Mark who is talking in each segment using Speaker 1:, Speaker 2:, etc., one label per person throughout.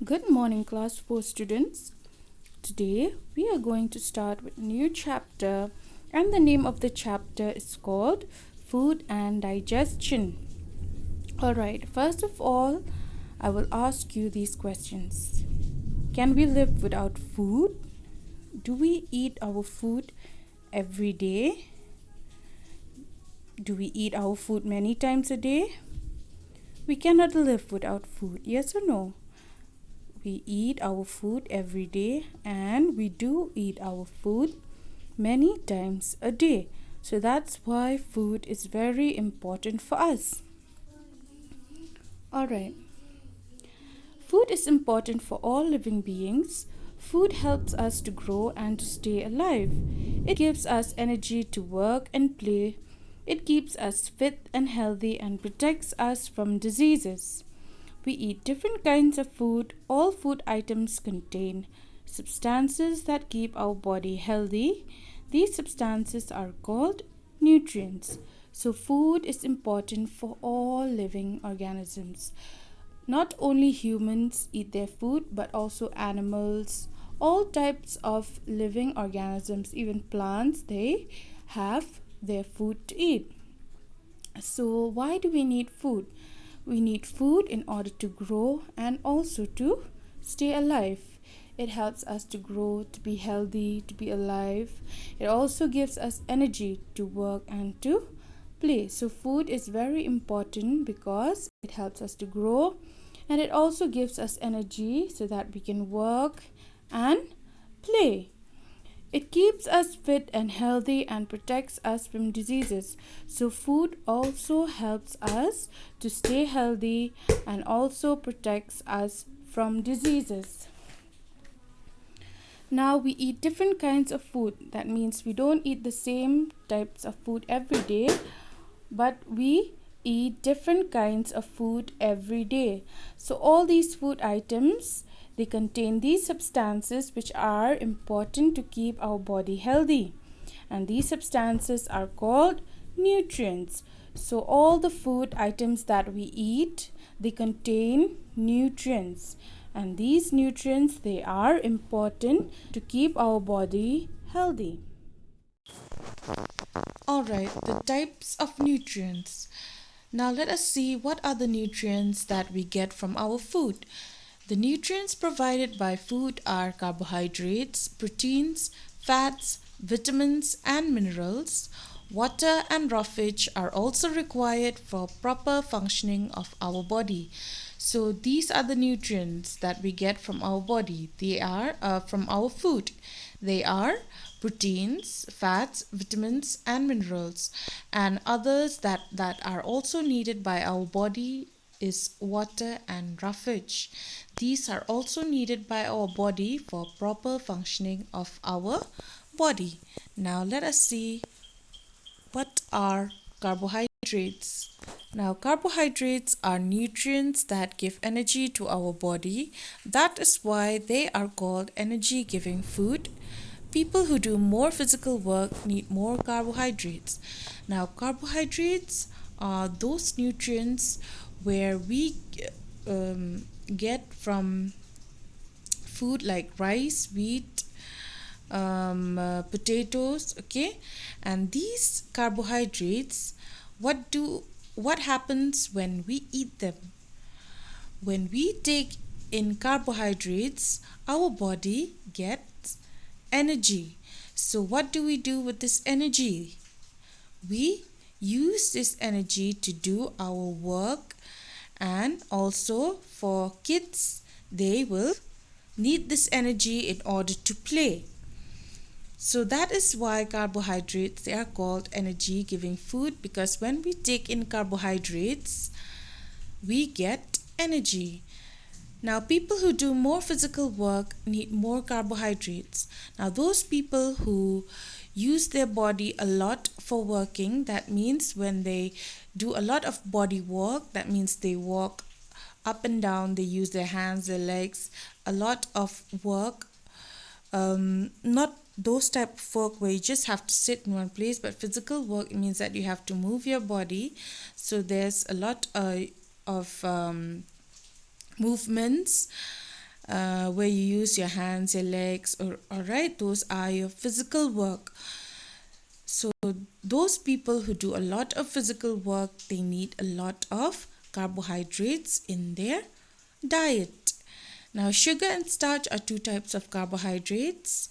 Speaker 1: Good morning, class 4 students. Today we are going to start with a new chapter, and the name of the chapter is called Food and Digestion. Alright, first of all, I will ask you these questions. Can we live without food? Do we eat our food every day? Do we eat our food many times a day? We cannot live without food, yes or no? We eat our food every day, and we do eat our food many times a day. So that's why food is very important for us. Alright, food is important for all living beings. Food helps us to grow and to stay alive. It gives us energy to work and play. It keeps us fit and healthy and protects us from diseases. We eat different kinds of food. All food items contain substances that keep our body healthy. These substances are called nutrients. So, food is important for all living organisms. Not only humans eat their food, but also animals, all types of living organisms, even plants, they have their food to eat. So, why do we need food? We need food in order to grow and also to stay alive. It helps us to grow, to be healthy, to be alive. It also gives us energy to work and to play. So, food is very important because it helps us to grow, and it also gives us energy so that we can work and play. It keeps us fit and healthy and protects us from diseases. So, food also helps us to stay healthy and also protects us from diseases. Now, we eat different kinds of food. That means we don't eat the same types of food every day, but we eat different kinds of food every day. So, all these food items, they contain these substances which are important to keep our body healthy. And these substances are called nutrients. So all the food items that we eat, they contain nutrients. And these nutrients, they are important to keep our body healthy. Alright, the types of nutrients. Now let us see what are the nutrients that we get from our food. The nutrients provided by food are carbohydrates, proteins, fats, vitamins, and minerals. Water and roughage are also required for proper functioning of our body. So these are the nutrients that we get from our body. They are from our food. They are proteins, fats, vitamins, and minerals. And others that are also needed by our body is water and roughage. These are also needed by our body for proper functioning of our body. Now let us see what are carbohydrates. Now, carbohydrates are nutrients that give energy to our body. That is why they are called energy giving food. People who do more physical work need more carbohydrates. Now, carbohydrates are those nutrients where we get from food like rice, wheat, potatoes, okay. And these carbohydrates, what happens when we eat them? When we take in carbohydrates, our body gets energy. So what do we do with this energy? We use this energy to do our work, and also for kids, they will need this energy in order to play. So that is why carbohydrates, they are called energy giving food, because when we take in carbohydrates, we get energy. Now, people who do more physical work need more carbohydrates. Now, those people who use their body a lot for working, that means when they do a lot of body work, that means they walk up and down, they use their hands, their legs, a lot of work. Not those type of work where you just have to sit in one place, but physical work means that you have to move your body. So there's a lot of movements, where you use your hands, your legs, or all right, those are your physical work. So those people who do a lot of physical work, they need a lot of carbohydrates in their diet. Now, sugar and starch are two types of carbohydrates.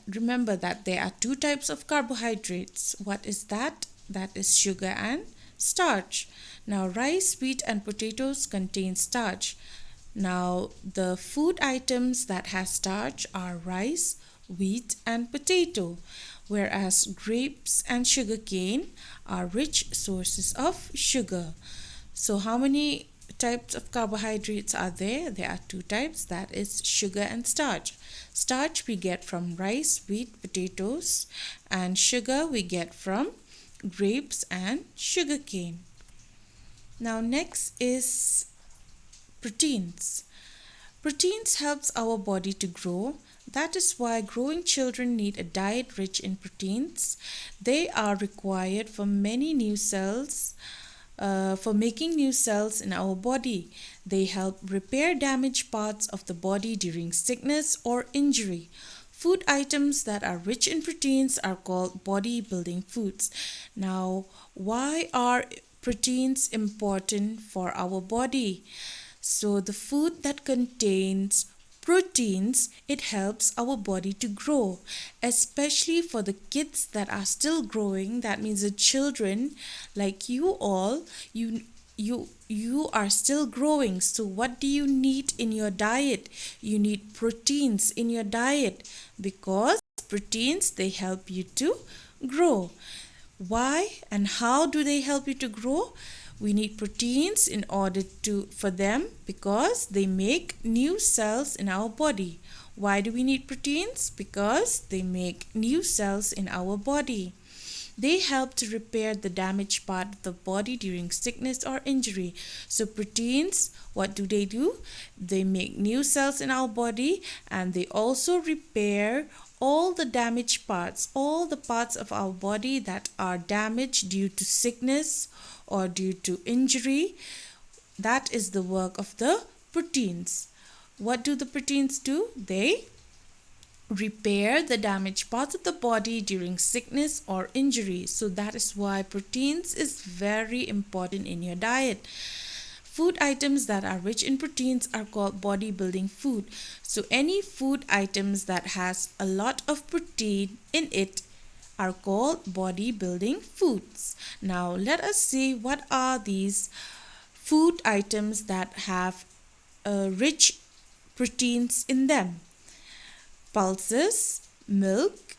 Speaker 1: Remember that there are two types of carbohydrates. What is that? That is sugar and starch. Now, rice, wheat, and potatoes contain starch. Now, the food items that has starch are rice, wheat, and potato, whereas grapes and sugarcane are rich sources of sugar. So, how many types of carbohydrates are there? There are two types, that is sugar and starch. Starch we get from rice, wheat, potatoes, and sugar we get from grapes and sugarcane. Now, next is proteins. Proteins helps our body to grow. That is why growing children need a diet rich in proteins. They are required for many new cells, for making new cells in our body. They help repair damaged parts of the body during sickness or injury. Food items that are rich in proteins are called bodybuilding foods. Now, why are proteins important for our body? So, the food that contains proteins, it helps our body to grow, especially for the kids that are still growing. That means the children like you all, you are still growing. So what do you need in your diet? You need proteins in your diet, because proteins, they help you to grow. Why and how do they help you to grow? We need proteins in order to for them, because they make new cells in our body. Why do we need proteins? Because they make new cells in our body. They help to repair the damaged part of the body during sickness or injury. So proteins, what do? They make new cells in our body, and they also repair all the damaged parts, all the parts of our body that are damaged due to sickness or due to injury. That is the work of the proteins. What do the proteins do? They repair the damaged parts of the body during sickness or injury. So that is why proteins is very important in your diet. Food items that are rich in proteins are called bodybuilding food. So any food items that has a lot of protein in it are called bodybuilding foods. Now let us see what are these food items that have rich proteins in them. Pulses, milk,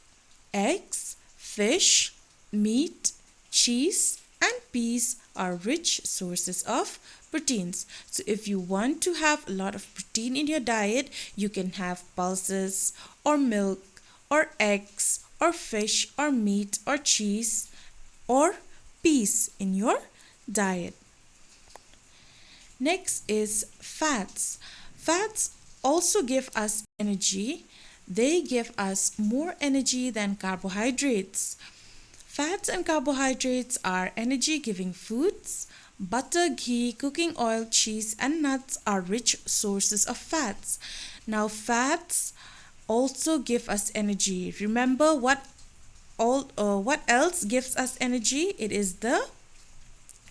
Speaker 1: eggs, fish, meat, cheese, and peas are rich sources of proteins. So if you want to have a lot of protein in your diet, you can have pulses or milk or eggs or fish or meat or cheese or peas in your diet. Next is fats. Fats also give us energy. They give us more energy than carbohydrates. Fats and carbohydrates are energy-giving foods. Butter, ghee, cooking oil, cheese, and nuts are rich sources of fats. Now, fats also give us energy. Remember what else gives us energy? It is the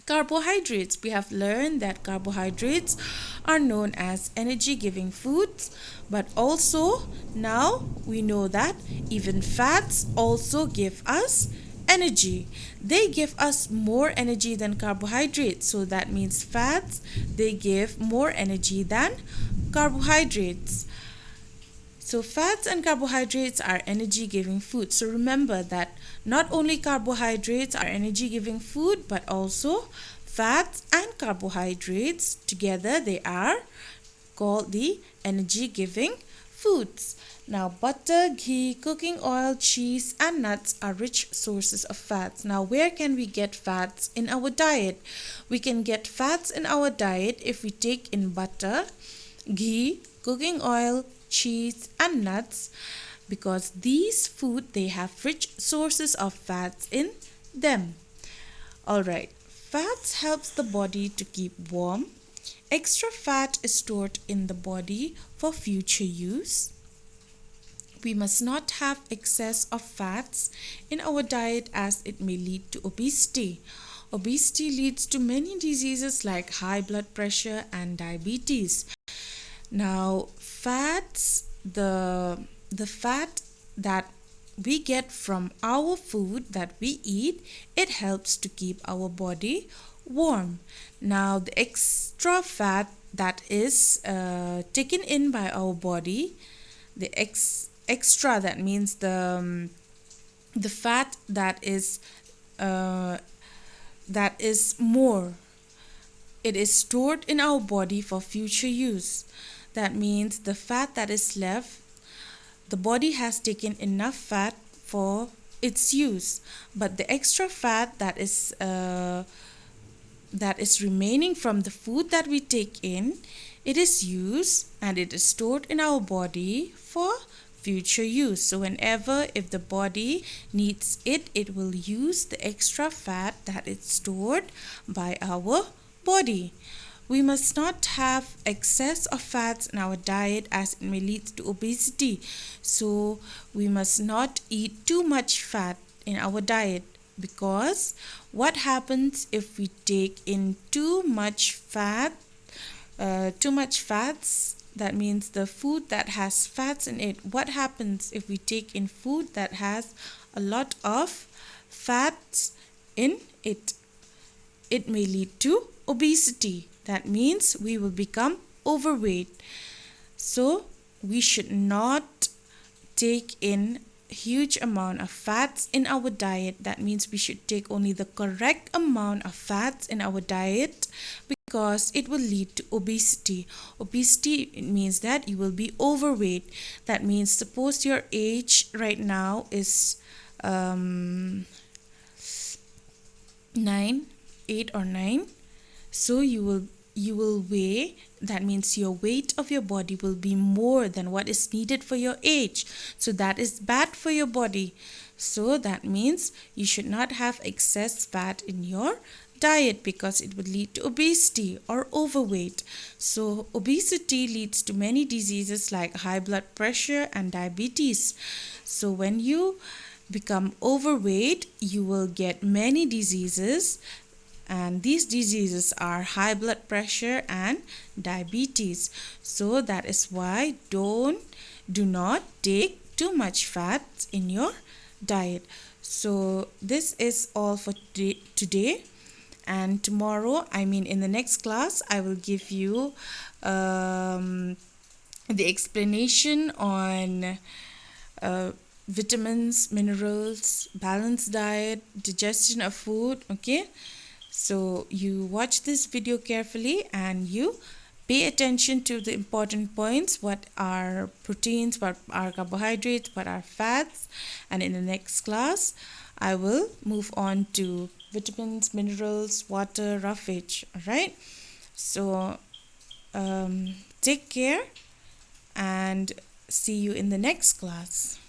Speaker 1: carbohydrates. We have learned that carbohydrates are known as energy-giving foods, but also now we know that even fats also give us energy. They give us more energy than carbohydrates. So that means fats, they give more energy than carbohydrates. So fats and carbohydrates are energy-giving food. So remember that not only carbohydrates are energy-giving food, but also fats and carbohydrates together, they are called the energy-giving foods. Now butter, ghee, cooking oil, cheese, and nuts are rich sources of fats. Now where can we get fats in our diet? We can get fats in our diet if we take in butter, ghee, cooking oil, cheese, and nuts, because these food, they have rich sources of fats in them. Alright, fats helps the body to keep warm. Extra fat is stored in the body for future use. We must not have excess of fats in our diet as it may lead to obesity. Obesity leads to many diseases like high blood pressure and diabetes. Now, the fat that we get from our food that we eat, it helps to keep our body warm. Now, the extra fat that is taken in by our body, the extra, that means the fat that is more, it is stored in our body for future use. That means the fat that is left, the body has taken enough fat for its use, but the extra fat that is remaining from the food that we take in, it is used and it is stored in our body for future use. So whenever if the body needs it, it will use the extra fat that is stored by our body. We must not have excess of fats in our diet as it may lead to obesity. So we must not eat too much fat in our diet, because what happens if we take in too much fats, that means the food that has fats in it. What happens if we take in food that has a lot of fats in it? It may lead to obesity. That means we will become overweight. So we should not take in huge amount of fats in our diet. That means we should take only the correct amount of fats in our diet, because it will lead to obesity. Obesity, it means that you will be overweight. That means suppose your age right now is 9, 8 or 9. So you will weigh, that means your weight of your body will be more than what is needed for your age. So that is bad for your body. So that means you should not have excess fat in your diet, because it would lead to obesity or overweight. So obesity leads to many diseases like high blood pressure and diabetes. So when you become overweight, you will get many diseases, and these diseases are high blood pressure and diabetes. So that is why do not take too much fat in your diet. So this is all for today, and tomorrow, in the next class, I will give you the explanation on vitamins, minerals, balanced diet, digestion of food. Okay, so you watch this video carefully and you pay attention to the important points. What are proteins, what are carbohydrates, what are fats, and in the next class I will move on to vitamins, minerals, water, roughage. All right, so take care and see you in the next class.